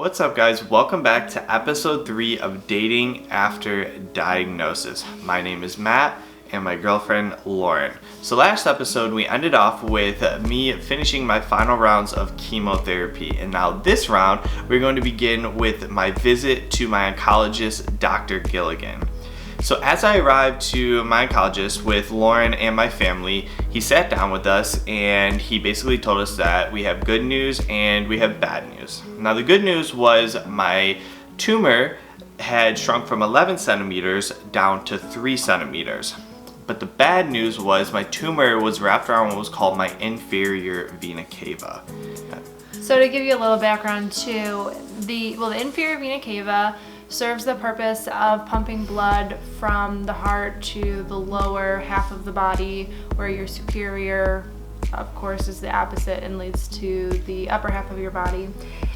What's up, guys? Welcome back to episode 3 of Dating After Diagnosis. My name is Matt and my girlfriend Lauren. So last episode we ended off with me finishing my final rounds of chemotherapy, and now this round we're going to begin with my visit to my oncologist, Dr. Gilligan. So as I arrived to my oncologist with Lauren and my family, he sat down with us and he basically told us that we have good news and we have bad news. Now the good news was my tumor had shrunk from 11 centimeters down to 3 centimeters. But the bad news was my tumor was wrapped around what was called my inferior vena cava. So to give you a little background too, the inferior vena cava serves the purpose of pumping blood from the heart to the lower half of the body, where your superior, of course, is the opposite and leads to the upper half of your body.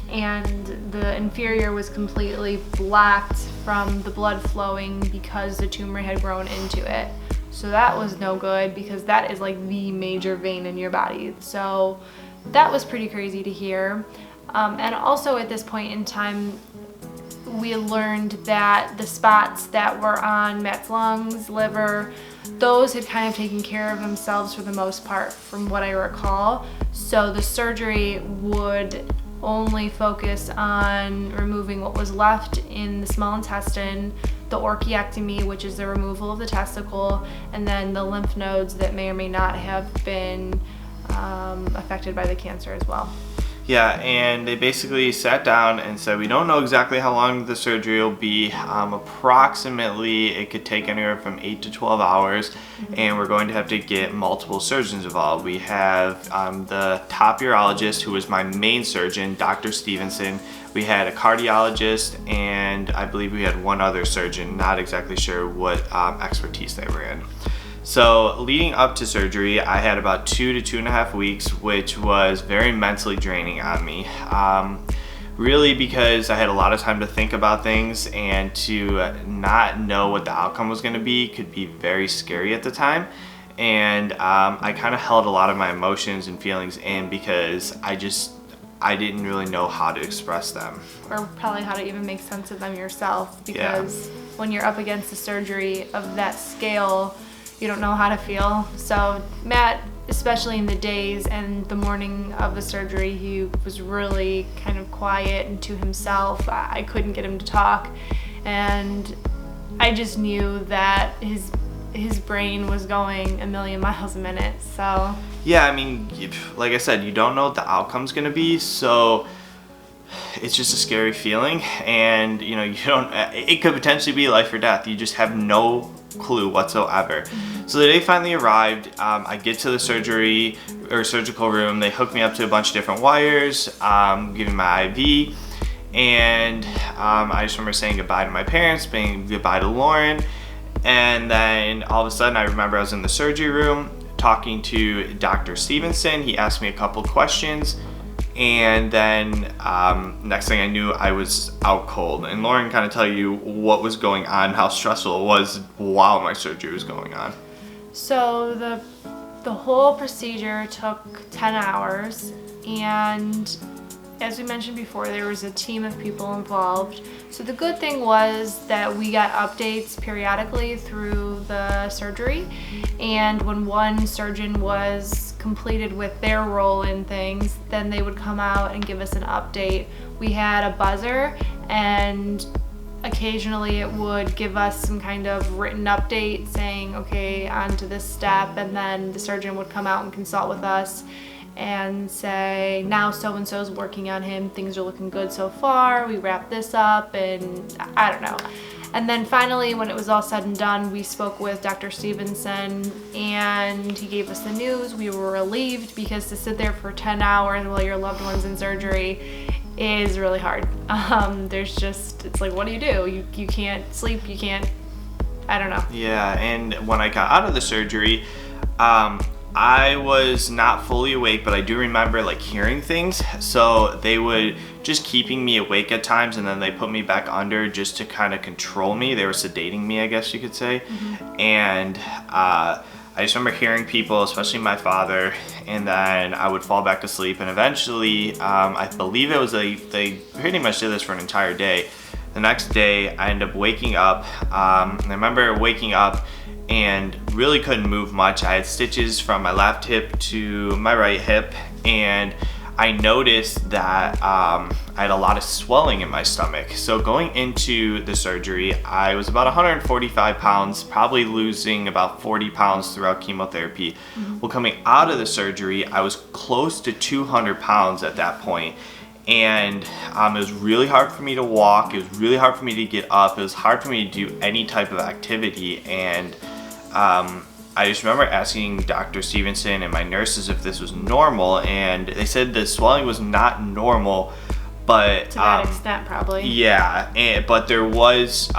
And the inferior was completely blocked from the blood flowing because the tumor had grown into it. So that was no good, because that is like the major vein in your body. So that was pretty crazy to hear. And also at this point in time, we learned that the spots that were on Matt's lungs, liver, those had kind of taken care of themselves for the most part, from what I recall. So the surgery would only focus on removing what was left in the small intestine, the orchiectomy, which is the removal of the testicle, and then the lymph nodes that may or may not have been affected by the cancer as well. Yeah, and they basically sat down and said, we don't know exactly how long the surgery will be. Approximately, it could take anywhere from 8 to 12 hours, and we're going to have to get multiple surgeons involved. We have the top urologist, who was my main surgeon, Dr. Stevenson. We had a cardiologist, and I believe we had one other surgeon, not exactly sure what expertise they were in. So leading up to surgery, I had about 2 to 2.5 weeks, which was very mentally draining on me. Really, because I had a lot of time to think about things, and to not know what the outcome was going to be could be very scary at the time. And I kind of held a lot of my emotions and feelings in, because I didn't really know how to express them. Or probably how to even make sense of them yourself, because when you're up against a surgery of that scale, you don't know how to feel. So Matt, especially in the days and the morning of the surgery, he was really kind of quiet and to himself. I couldn't get him to talk, and I just knew that his brain was going a million miles a minute. So yeah, I mean, like I said, you don't know what the outcome's gonna be, so it's just a scary feeling, and you don't, it could potentially be life or death. You just have no clue whatsoever. So the day finally arrived, I get to the surgical room. They hook me up to a bunch of different wires, give me my IV, and I just remember saying goodbye to my parents, saying goodbye to Lauren, and then all of a sudden I remember I was in the surgery room talking to Dr. Stevenson. He asked me a couple questions, and then next thing I knew, I was out cold. And Lauren kind of tell you what was going on, how stressful it was while my surgery was going on. So the whole procedure took 10 hours, and as we mentioned before, there was a team of people involved. So the good thing was that we got updates periodically through the surgery, and when one surgeon was completed with their role in things, then they would come out and give us an update. We had a buzzer, and occasionally it would give us some kind of written update saying, okay, on to this step, and then the surgeon would come out and consult with us and say, now so-and-so is working on him, things are looking good so far, we wrap this up, and I don't know. And then finally, when it was all said and done, we spoke with Dr. Stevenson, and he gave us the news. We were relieved, because to sit there for 10 hours while your loved one's in surgery is really hard. It's like, what do? You can't sleep, you can't, I don't know. Yeah, and when I got out of the surgery, I was not fully awake, but I do remember like hearing things. So they would just keeping me awake at times, and then they put me back under just to kind of control me. They were sedating me, I guess you could say. And I just remember hearing people, especially my father, and then I would fall back to sleep. And eventually, I believe it was they pretty much did this for an entire day. The next day, I ended up waking up. And I remember waking up and really couldn't move much. I had stitches from my left hip to my right hip, and I noticed that I had a lot of swelling in my stomach. So going into the surgery, I was about 145 pounds, probably losing about 40 pounds throughout chemotherapy. Well, coming out of the surgery, I was close to 200 pounds at that point. And it was really hard for me to walk. It was really hard for me to get up. It was hard for me to do any type of activity. And I just remember asking Dr. Stevenson and my nurses if this was normal, and they said the swelling was not normal, but to that extent, probably. Yeah, but there was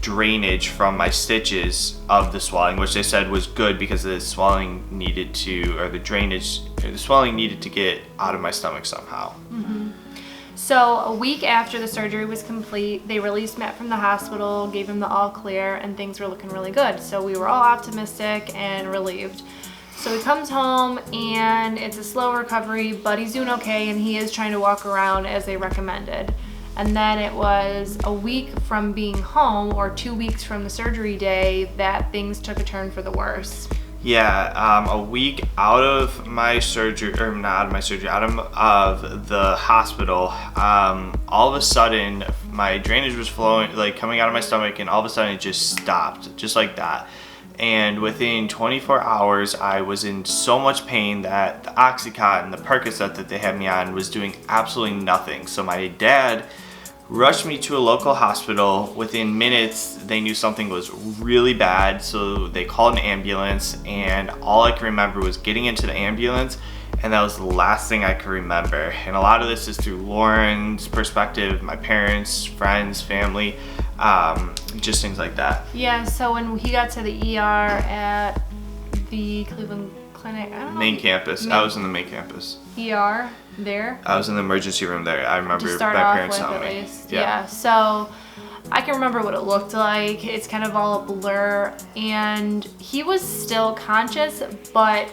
drainage from my stitches of the swelling, which they said was good because the swelling needed to, or the swelling needed to get out of my stomach somehow. So a week after the surgery was complete, they released Matt from the hospital, gave him the all clear, and things were looking really good. So we were all optimistic and relieved. So he comes home, and it's a slow recovery, but he's doing okay, and he is trying to walk around as they recommended. And then it was a week from being home, or 2 weeks from the surgery day, that things took a turn for the worse. Yeah, a week out of my surgery, or not out of my surgery, out of the hospital, all of a sudden my drainage was flowing, like coming out of my stomach, and all of a sudden it just stopped, just like that. And within 24 hours, I was in so much pain that the Oxycontin, the Percocet that they had me on was doing absolutely nothing. So my dad rushed me to a local hospital. Within minutes, they knew something was really bad, so they called an ambulance, and all I can remember was getting into the ambulance, and that was the last thing I could remember. And a lot of this is through Lauren's perspective, my parents, friends, family, just things like that. Yeah, so when he got to the ER at the Cleveland Clinic, I don't know. Main campus. I was in the main campus. ER there? I was in the emergency room there. I remember To my start off parents with, telling at me. least. Yeah, so I can remember what it looked like. It's kind of all a blur, and he was still conscious, but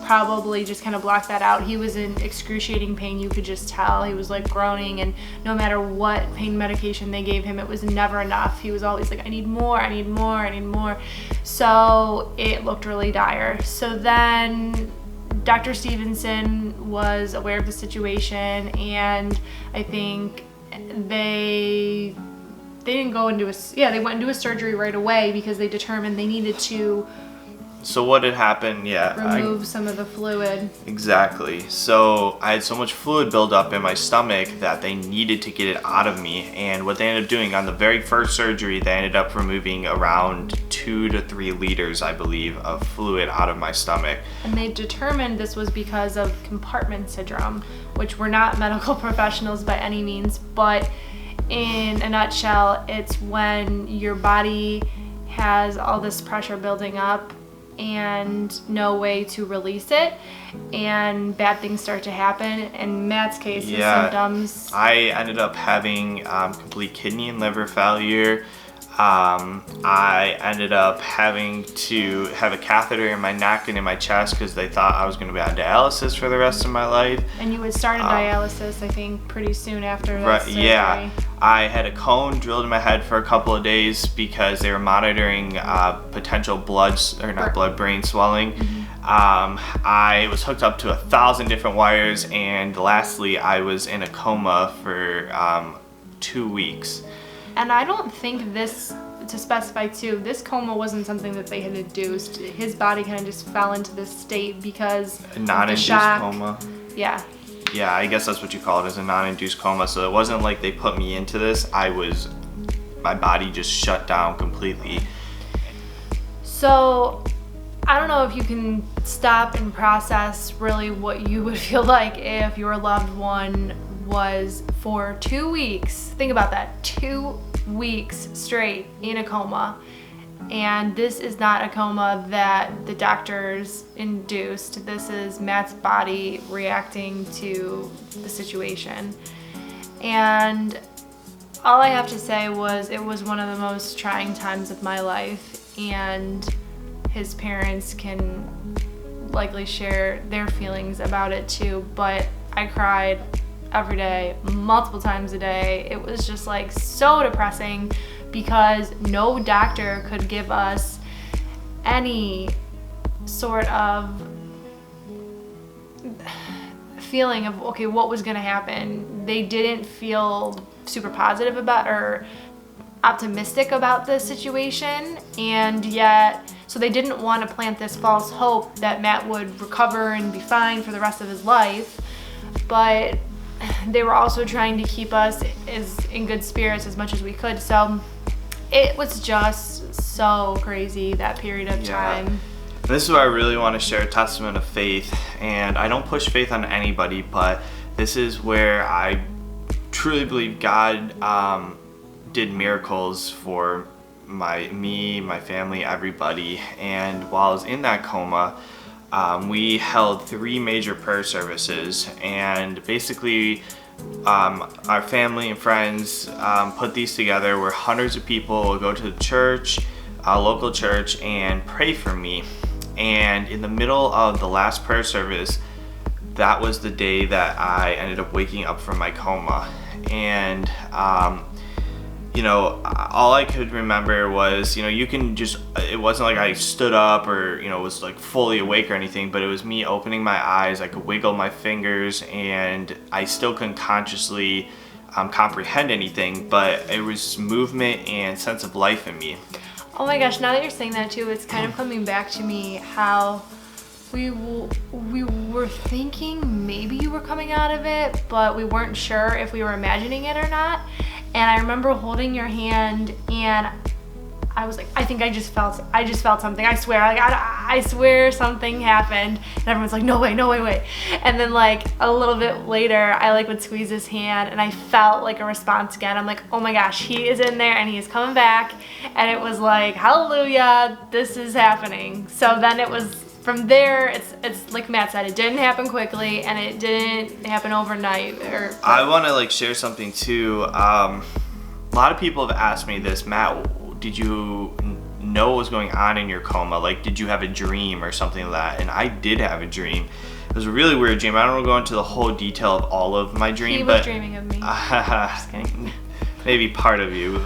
probably just kind of blocked that out. He was in excruciating pain. You could just tell. He was like groaning, and no matter what pain medication they gave him, it was never enough. He was always like, I need more, I need more, I need more. So it looked really dire. So then Dr. Stevenson was aware of the situation, and I think they didn't go into they went into a surgery right away because they determined they needed to So what had happened, remove some of the fluid. Exactly. So I had so much fluid build up in my stomach that they needed to get it out of me. And what they ended up doing on the very first surgery, they ended up removing around 2 to 3 liters, I believe, of fluid out of my stomach. And they determined this was because of compartment syndrome, which we're not medical professionals by any means, but in a nutshell, it's when your body has all this pressure building up and no way to release it, and bad things start to happen. In Matt's case, the symptoms. I ended up having complete kidney and liver failure. I ended up having to have a catheter in my neck and in my chest because they thought I was going to be on dialysis for the rest of my life. And you had started dialysis, I think, pretty soon after that surgery. Yeah. I had a cone drilled in my head for a couple of days because they were monitoring potential blood-brain swelling. I was hooked up to 1,000 different wires, and lastly, I was in a coma for 2 weeks. And I don't think this, to specify too, this coma wasn't something that they had induced. His body kind of just fell into this state because a non-induced coma. Yeah. Yeah, I guess that's what you call it, is a non-induced coma. So it wasn't like they put me into this. My body just shut down completely. So I don't know if you can stop and process really what you would feel like if your loved one was for 2 weeks, think about that, 2 weeks straight in a coma. And this is not a coma that the doctors induced. This is Matt's body reacting to the situation. And all I have to say was it was one of the most trying times of my life. And his parents can likely share their feelings about it too, but I cried every day, multiple times a day. It was just like so depressing because no doctor could give us any sort of feeling of, okay, what was going to happen. They didn't feel super positive about or optimistic about the situation, and yet, so they didn't want to plant this false hope that Matt would recover and be fine for the rest of his life, but they were also trying to keep us in good spirits as much as we could. So it was just so crazy, that period of time. This is where I really want to share a testament of faith, and I don't push faith on anybody, but this is where I truly believe God did miracles for me, my family, everybody. And while I was in that coma, we held 3 major prayer services, and basically our family and friends put these together where hundreds of people would go to the church, a local church, and pray for me. And in the middle of the last prayer service, that was the day that I ended up waking up from my coma. And all I could remember was, you can just, it wasn't like I stood up or, was like fully awake or anything, but it was me opening my eyes. I could wiggle my fingers, and I still couldn't consciously comprehend anything, but it was movement and sense of life in me. Oh my gosh, now that you're saying that too, it's kind of coming back to me how we were thinking maybe you were coming out of it, but we weren't sure if we were imagining it or not. And I remember holding your hand, and I was like, I think I just felt something. I swear, I swear something happened. And everyone's like, no way, wait. And then like a little bit later, I would squeeze his hand, and I felt like a response again. I'm like, oh my gosh, he is in there and he is coming back. And it was like, hallelujah, this is happening. So then it was, from there, it's like Matt said, it didn't happen quickly, and it didn't happen overnight. I want to share something too. A lot of people have asked me this, Matt, did you know what was going on in your coma? Did you have a dream or something like that? And I did have a dream. It was a really weird dream. I don't want to go into the whole detail of all of my dream. He was dreaming of me. Just kidding. Maybe part of you,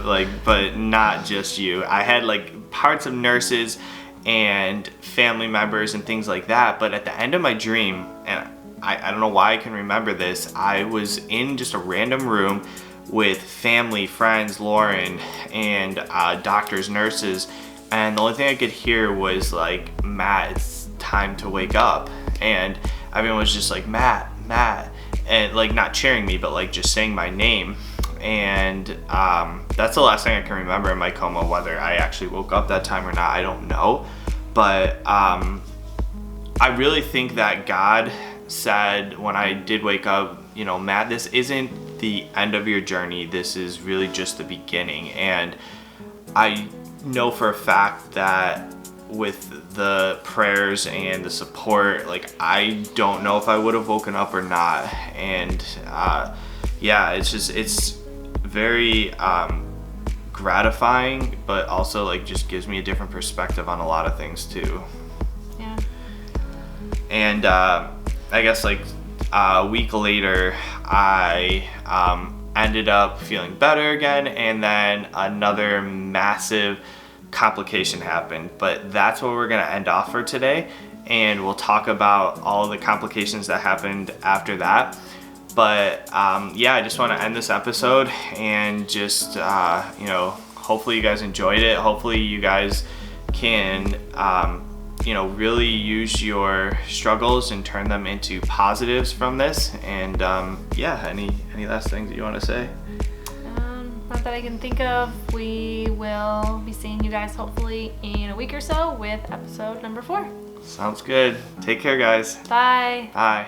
but not just you. I had parts of nurses and family members and things like that, but at the end of my dream, and I don't know why I can remember this, I was in just a random room with family, friends, Lauren, and doctors, nurses, and the only thing I could hear was Matt, it's time to wake up. And everyone was just like, Matt, and not cheering me, but just saying my name. And that's the last thing I can remember in my coma. Whether I actually woke up that time or not, I don't know. But I really think that God said when I did wake up, Matt, this isn't the end of your journey. This is really just the beginning. And I know for a fact that with the prayers and the support, I don't know if I would have woken up or not. And it's very gratifying, but also just gives me a different perspective on a lot of things too. Yeah. And I guess a week later, I ended up feeling better again, and then another massive complication happened. But that's what we're gonna end off for today, and we'll talk about all the complications that happened after that. But I just want to end this episode and just hopefully you guys enjoyed it. Hopefully you guys can really use your struggles and turn them into positives from this. And any last things that you want to say? Not that I can think of. We will be seeing you guys hopefully in a week or so with episode number 4. Sounds good. Take care, guys. Bye. Bye.